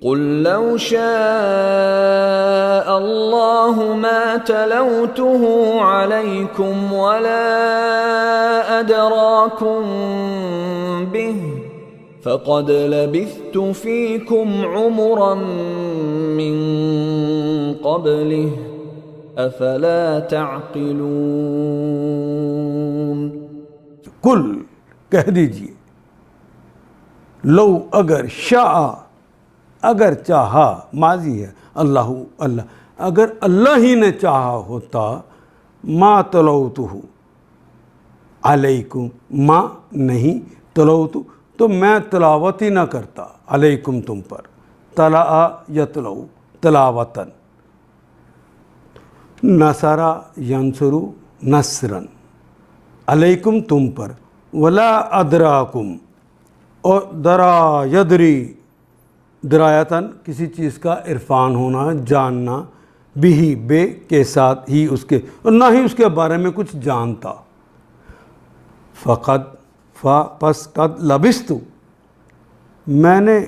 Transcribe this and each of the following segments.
قل لو شاء الله ما تلوته عليكم ولا أدراكم به فقد لبثت فيكم عمرا من قبله افلا تعقلون۔ کل کہہ دیجئے، لو اگر شاء اگر چاہا، ماضی ہے، اللہ اگر اللہ ہی نے چاہا ہوتا، ما تلوتہ علیکم، ما نہیں، تلوتہ تو میں تلاوت ہی نہ کرتا، علیکم تم پر، تلا یتلو تلاوتاً، نصرا ینصرو نصراً، علیکم تم پر، ولا ادراکم اور درا یدری، درایتاً کسی چیز کا عرفان ہونا، جاننا، بھی بے کے ساتھ ہی اس کے، اور نہ ہی اس کے بارے میں کچھ جانتا، فقد پس قد لبثت میں نے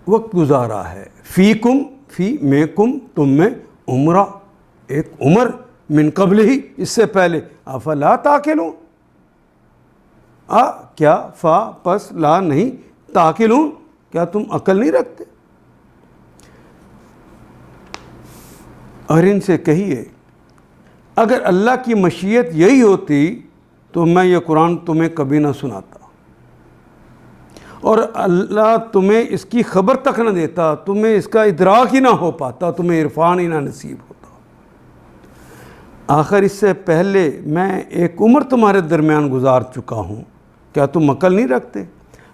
وقت گزارا ہے، فیکم فی میں کم تم میں، عمرہ ایک عمر، من قبل ہی اس سے پہلے، افلا تعقلون، کیا فا پس لا نہیں، تعقلون کیا تم عقل نہیں رکھتے؟ اور ان سے کہیے اگر اللہ کی مشیت یہی ہوتی تو میں یہ قرآن تمہیں کبھی نہ سناتا، اور اللہ تمہیں اس کی خبر تک نہ دیتا، تمہیں اس کا ادراک ہی نہ ہو پاتا، تمہیں عرفان ہی نہ نصیب ہوتا۔ آخر اس سے پہلے میں ایک عمر تمہارے درمیان گزار چکا ہوں، کیا تم عقل نہیں رکھتے؟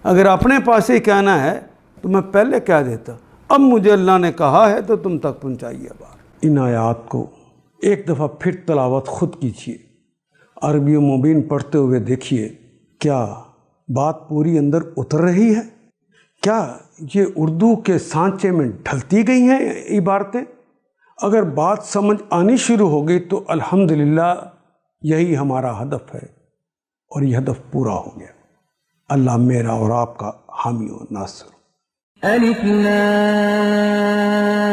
اگر اپنے پاس ہی کہنا ہے تو میں پہلے کہہ دیتا، اب مجھے اللہ نے کہا ہے تو تم تک پہنچائیے بات۔ ان آیات کو ایک دفعہ پھر تلاوت خود کیجیے، عربی و مبین پڑھتے ہوئے دیکھیے کیا بات پوری اندر اتر رہی ہے، کیا یہ اردو کے سانچے میں ڈھلتی گئی ہیں عبارتیں؟ اگر بات سمجھ آنی شروع ہو گئی تو الحمدللہ یہی ہمارا ہدف ہے، اور یہ ہدف پورا ہو گیا۔ اللہ میرا اور آپ کا حامی و ناصر۔ الف لام